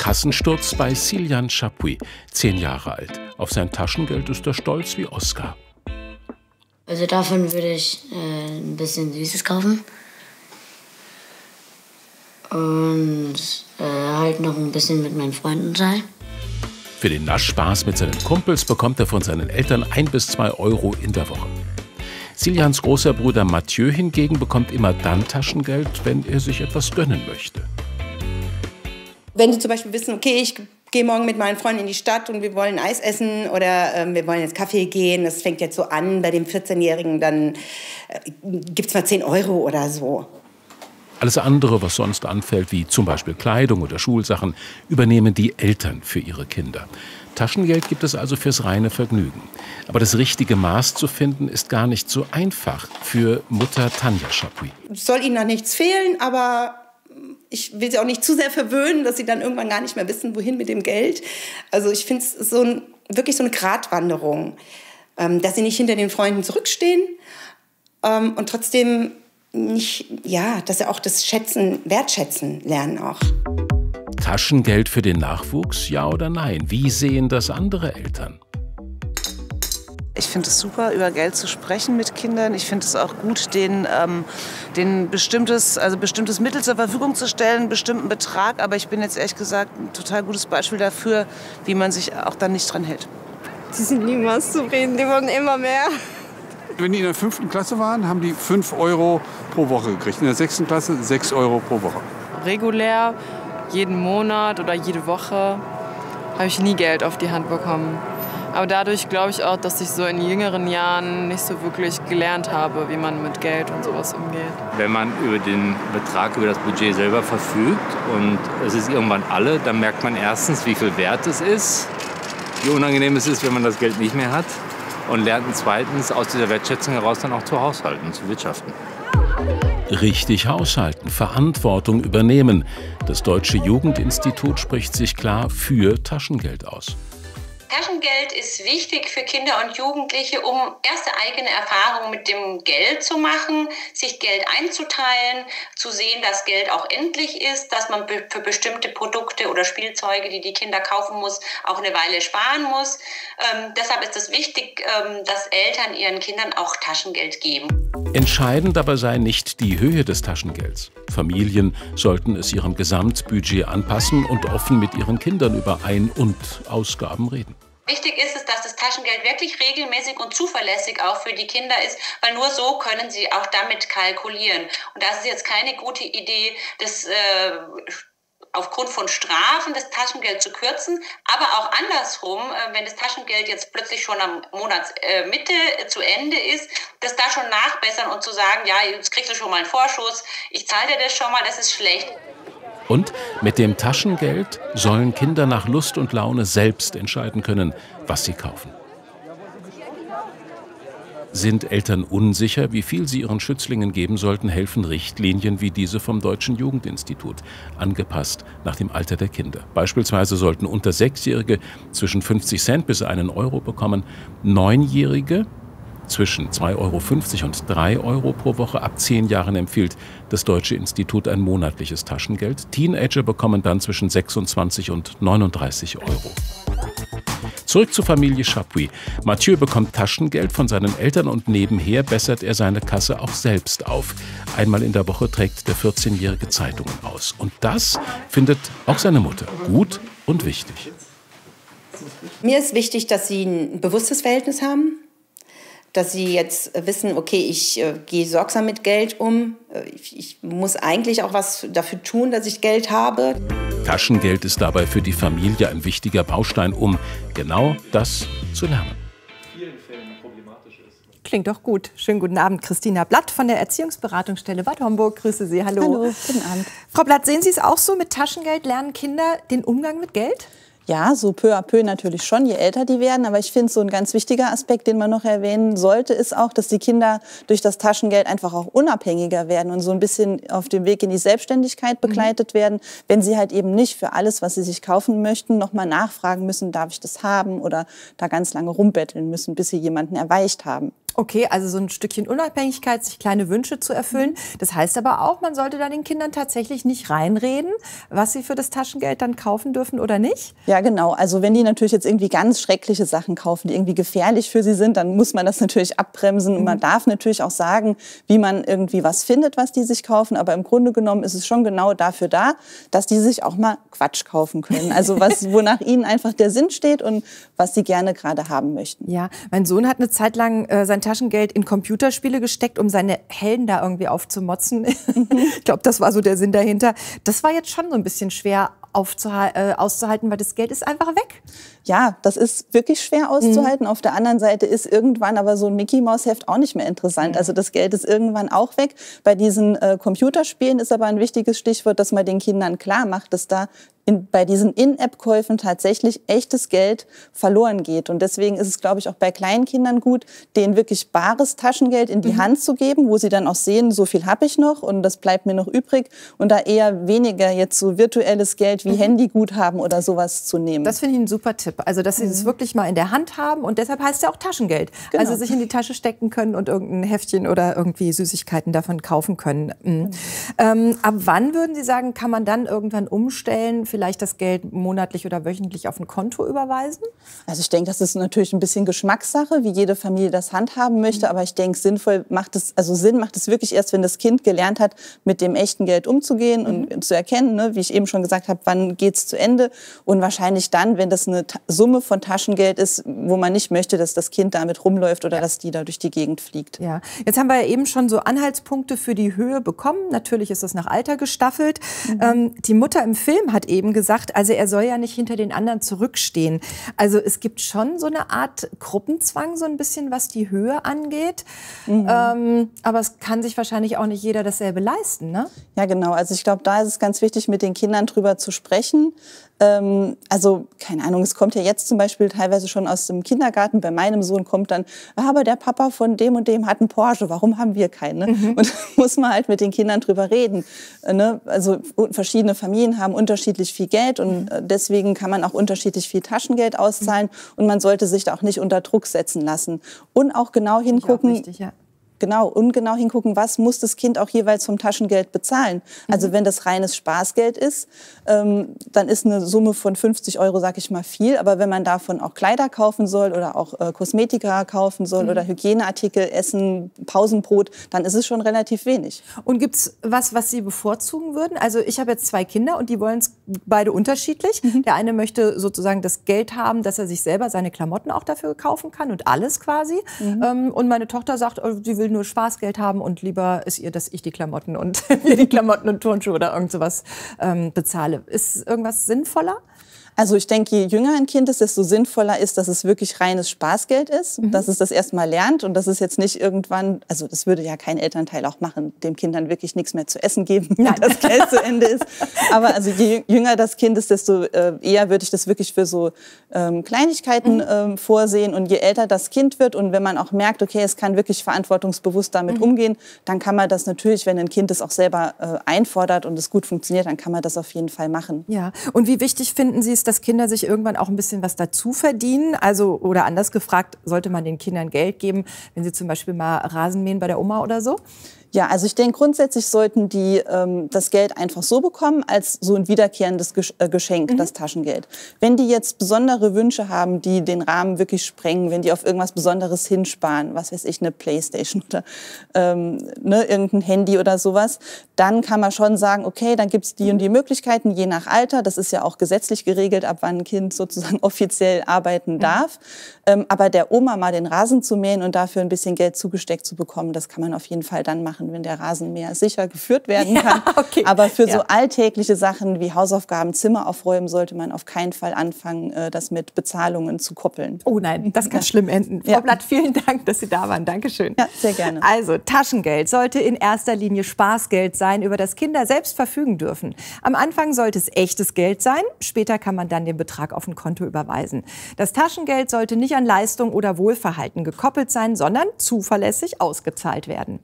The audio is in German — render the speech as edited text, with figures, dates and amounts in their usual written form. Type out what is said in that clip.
Kassensturz bei Cillian Chapuis, 10 Jahre alt. Auf sein Taschengeld ist er stolz wie Oscar. Also davon würde ich ein bisschen Süßes kaufen. Und halt noch ein bisschen mit meinen Freunden sein. Für den Naschspaß mit seinen Kumpels bekommt er von seinen Eltern 1 bis 2 Euro in der Woche. Cillians großer Bruder Mathieu hingegen bekommt immer dann Taschengeld, wenn er sich etwas gönnen möchte. Wenn Sie zum Beispiel wissen, okay, ich gehe morgen mit meinen Freunden in die Stadt und wir wollen Eis essen oder wir wollen ins Café gehen, das fängt jetzt so an bei dem 14-Jährigen, dann gibt es mal 10 Euro oder so. Alles andere, was sonst anfällt, wie zum Beispiel Kleidung oder Schulsachen, übernehmen die Eltern für ihre Kinder. Taschengeld gibt es also fürs reine Vergnügen. Aber das richtige Maß zu finden, ist gar nicht so einfach für Mutter Tanja Chapuis. Es soll ihnen noch nichts fehlen, aber ich will sie auch nicht zu sehr verwöhnen, dass sie dann irgendwann gar nicht mehr wissen, wohin mit dem Geld. Also ich finde es wirklich so eine Gratwanderung, dass sie nicht hinter den Freunden zurückstehen und trotzdem nicht, ja, dass sie auch das Wertschätzen lernen auch. Taschengeld für den Nachwuchs, ja oder nein? Wie sehen das andere Eltern? Ich finde es super, über Geld zu sprechen mit Kindern. Ich finde es auch gut, denen bestimmtes Mittel zur Verfügung zu stellen, einen bestimmten Betrag. Aber ich bin jetzt ehrlich gesagt ein total gutes Beispiel dafür, wie man sich auch dann nicht dran hält. Die sind niemals zufrieden, die wollen immer mehr. Wenn die in der 5. Klasse waren, haben die 5 Euro pro Woche gekriegt. In der 6. Klasse 6 Euro pro Woche. Regulär, jeden Monat oder jede Woche, habe ich nie Geld auf die Hand bekommen. Aber dadurch glaube ich auch, dass ich so in jüngeren Jahren nicht so wirklich gelernt habe, wie man mit Geld und sowas umgeht. Wenn man über den Betrag, über das Budget selber verfügt und es ist irgendwann alle, dann merkt man erstens, wie viel wert es ist, wie unangenehm es ist, wenn man das Geld nicht mehr hat. Und lernt zweitens aus dieser Wertschätzung heraus dann auch zu haushalten, zu wirtschaften. Richtig haushalten, Verantwortung übernehmen. Das Deutsche Jugendinstitut spricht sich klar für Taschengeld aus. Taschengeld ist wichtig für Kinder und Jugendliche, um erste eigene Erfahrungen mit dem Geld zu machen, sich Geld einzuteilen, zu sehen, dass Geld auch endlich ist, dass man für bestimmte Produkte oder Spielzeuge, die die Kinder kaufen muss, auch eine Weile sparen muss. Deshalb ist es wichtig, dass Eltern ihren Kindern auch Taschengeld geben. Entscheidend dabei sei nicht die Höhe des Taschengelds. Familien sollten es ihrem Gesamtbudget anpassen und offen mit ihren Kindern über Ein- und Ausgaben reden. Wichtig ist es, dass das Taschengeld wirklich regelmäßig und zuverlässig auch für die Kinder ist, weil nur so können sie auch damit kalkulieren. Und das ist jetzt keine gute Idee, das aufgrund von Strafen das Taschengeld zu kürzen, aber auch andersrum, wenn das Taschengeld jetzt plötzlich schon am Monatsmitte zu Ende ist, das da schon nachbessern und zu sagen, ja, jetzt kriegst du schon mal einen Vorschuss, ich zahle dir das schon mal, das ist schlecht. Und mit dem Taschengeld sollen Kinder nach Lust und Laune selbst entscheiden können, was sie kaufen. Sind Eltern unsicher, wie viel sie ihren Schützlingen geben sollten, helfen Richtlinien wie diese vom Deutschen Jugendinstitut, angepasst nach dem Alter der Kinder. Beispielsweise sollten unter 6-Jährige zwischen 50 Cent bis 1 Euro bekommen, 9-Jährige zwischen 2,50 € und 3 Euro pro Woche. Ab 10 Jahren empfiehlt das Deutsche Institut ein monatliches Taschengeld. Teenager bekommen dann zwischen 26 und 39 Euro. Zurück zur Familie Chapuis. Mathieu bekommt Taschengeld von seinen Eltern und nebenher bessert er seine Kasse auch selbst auf. Einmal in der Woche trägt der 14-Jährige Zeitungen aus. Und das findet auch seine Mutter gut und wichtig. Mir ist wichtig, dass sie ein bewusstes Verhältnis haben. Dass sie jetzt wissen, okay, ich gehe sorgsam mit Geld um. Ich muss eigentlich auch was dafür tun, dass ich Geld habe. Taschengeld ist dabei für die Familie ein wichtiger Baustein, um genau das zu lernen. Klingt doch gut. Schönen guten Abend, Christina Blatt von der Erziehungsberatungsstelle Bad Homburg. Grüße Sie, hallo. Hallo, guten Abend. Frau Blatt, sehen Sie es auch so? Mit Taschengeld lernen Kinder den Umgang mit Geld? Ja, so peu à peu natürlich schon, je älter die werden. Aber ich finde, so ein ganz wichtiger Aspekt, den man noch erwähnen sollte, ist auch, dass die Kinder durch das Taschengeld einfach auch unabhängiger werden und so ein bisschen auf dem Weg in die Selbstständigkeit begleitet werden, wenn sie halt eben nicht für alles, was sie sich kaufen möchten, nochmal nachfragen müssen, darf ich das haben, oder da ganz lange rumbetteln müssen, bis sie jemanden erweicht haben. Okay, also so ein Stückchen Unabhängigkeit, sich kleine Wünsche zu erfüllen. Das heißt aber auch, man sollte da den Kindern tatsächlich nicht reinreden, was sie für das Taschengeld dann kaufen dürfen oder nicht? Ja, genau. Also wenn die natürlich jetzt irgendwie ganz schreckliche Sachen kaufen, die irgendwie gefährlich für sie sind, dann muss man das natürlich abbremsen. Und man darf natürlich auch sagen, wie man irgendwie was findet, was die sich kaufen. Aber im Grunde genommen ist es schon genau dafür da, dass die sich auch mal Quatsch kaufen können. Also wonach ihnen einfach der Sinn steht und was sie gerne gerade haben möchten. Ja, mein Sohn hat eine Zeit lang sein Taschengeld in Computerspiele gesteckt, um seine Helden da irgendwie aufzumotzen. Ich glaube, das war so der Sinn dahinter. Das war jetzt schon so ein bisschen schwer auszuhalten, weil das Geld ist einfach weg. Ja, das ist wirklich schwer auszuhalten. Auf der anderen Seite ist irgendwann aber so ein Mickey-Maus-Heft auch nicht mehr interessant. Also das Geld ist irgendwann auch weg. Bei diesen Computerspielen ist aber ein wichtiges Stichwort, dass man den Kindern klar macht, dass da bei diesen In-App-Käufen tatsächlich echtes Geld verloren geht. Und deswegen ist es, glaube ich, auch bei kleinen Kindern gut, denen wirklich bares Taschengeld in die Hand zu geben, wo sie dann auch sehen, so viel habe ich noch und das bleibt mir noch übrig. Und da eher weniger jetzt so virtuelles Geld wie Handyguthaben oder sowas zu nehmen. Das finde ich ein super Tipp. Also, dass sie das wirklich mal in der Hand haben und deshalb heißt es ja auch Taschengeld. Genau. Also sich in die Tasche stecken können und irgendein Heftchen oder irgendwie Süßigkeiten davon kaufen können. Ab wann würden Sie sagen, kann man dann irgendwann umstellen, vielleicht das Geld monatlich oder wöchentlich auf ein Konto überweisen? Also ich denke, das ist natürlich ein bisschen Geschmackssache, wie jede Familie das handhaben möchte. Aber ich denke, Sinn macht es wirklich erst, wenn das Kind gelernt hat, mit dem echten Geld umzugehen und zu erkennen, ne, wie ich eben schon gesagt habe, wann geht's zu Ende. Und wahrscheinlich dann, wenn das eine Summe von Taschengeld ist, wo man nicht möchte, dass das Kind damit rumläuft oder dass die da durch die Gegend fliegt. Ja, jetzt haben wir ja eben schon so Anhaltspunkte für die Höhe bekommen. Natürlich ist das nach Alter gestaffelt. Die Mutter im Film hat eben gesagt, also er soll ja nicht hinter den anderen zurückstehen. Also es gibt schon so eine Art Gruppenzwang, so ein bisschen, was die Höhe angeht. Aber es kann sich wahrscheinlich auch nicht jeder dasselbe leisten, ne? Ja, genau. Also ich glaube, da ist es ganz wichtig, mit den Kindern drüber zu sprechen. Also, keine Ahnung, es kommt ja jetzt zum Beispiel teilweise schon aus dem Kindergarten. Bei meinem Sohn kommt dann, aber der Papa von dem und dem hat einen Porsche, warum haben wir keinen? Ne? Und da muss man halt mit den Kindern drüber reden. Ne? Also verschiedene Familien haben unterschiedlich viel Geld und deswegen kann man auch unterschiedlich viel Taschengeld auszahlen und man sollte sich da auch nicht unter Druck setzen lassen. Und auch genau hingucken. Richtig, ja. Genau, und genau hingucken, was muss das Kind auch jeweils vom Taschengeld bezahlen. Also wenn das reines Spaßgeld ist, dann ist eine Summe von 50 €, sag ich mal, viel. Aber wenn man davon auch Kleider kaufen soll oder auch Kosmetika kaufen soll oder Hygieneartikel, Essen, Pausenbrot, dann ist es schon relativ wenig. Und gibt's was Sie bevorzugen würden? Also ich habe jetzt 2 Kinder und die wollen es beide unterschiedlich. Der eine möchte sozusagen das Geld haben, dass er sich selber seine Klamotten auch dafür kaufen kann und alles quasi. Und meine Tochter sagt, sie will nur Spaßgeld haben und lieber ist ihr, dass ich die Klamotten und mir die Klamotten und Turnschuhe oder irgend sowas bezahle. Ist irgendwas sinnvoller? Also ich denke, je jünger ein Kind ist, desto sinnvoller ist, dass es wirklich reines Spaßgeld ist, dass es das erstmal lernt und dass es jetzt nicht irgendwann, also das würde ja kein Elternteil auch machen, dem Kind dann wirklich nichts mehr zu essen geben, wenn das Geld zu Ende ist. Aber also je jünger das Kind ist, desto eher würde ich das wirklich für so Kleinigkeiten vorsehen. Und je älter das Kind wird und wenn man auch merkt, okay, es kann wirklich verantwortungsbewusst damit umgehen, dann kann man das natürlich, wenn ein Kind das auch selber einfordert und es gut funktioniert, dann kann man das auf jeden Fall machen. Ja. Und wie wichtig finden Sie es, dass Kinder sich irgendwann auch ein bisschen was dazu verdienen? Also, oder anders gefragt, sollte man den Kindern Geld geben, wenn sie zum Beispiel mal Rasen mähen bei der Oma oder so? Ja, also ich denke, grundsätzlich sollten die das Geld einfach so bekommen, als so ein wiederkehrendes Geschenk, das Taschengeld. Wenn die jetzt besondere Wünsche haben, die den Rahmen wirklich sprengen, wenn die auf irgendwas Besonderes hinsparen, was weiß ich, eine Playstation oder irgendein Handy oder sowas, dann kann man schon sagen, okay, dann gibt's die und die Möglichkeiten, je nach Alter. Das ist ja auch gesetzlich geregelt, ab wann ein Kind sozusagen offiziell arbeiten darf. Aber der Oma mal den Rasen zu mähen und dafür ein bisschen Geld zugesteckt zu bekommen, das kann man auf jeden Fall dann machen, wenn der Rasenmäher sicher geführt werden kann. Ja, okay. Aber für so alltägliche Sachen wie Hausaufgaben, Zimmer aufräumen, sollte man auf keinen Fall anfangen, das mit Bezahlungen zu koppeln. Oh nein, das kann schlimm enden. Frau Blatt, vielen Dank, dass Sie da waren. Dankeschön. Ja, sehr gerne. Also, Taschengeld sollte in erster Linie Spaßgeld sein, über das Kinder selbst verfügen dürfen. Am Anfang sollte es echtes Geld sein, später kann man dann den Betrag auf ein Konto überweisen. Das Taschengeld sollte nicht an Leistung oder Wohlverhalten gekoppelt sein, sondern zuverlässig ausgezahlt werden.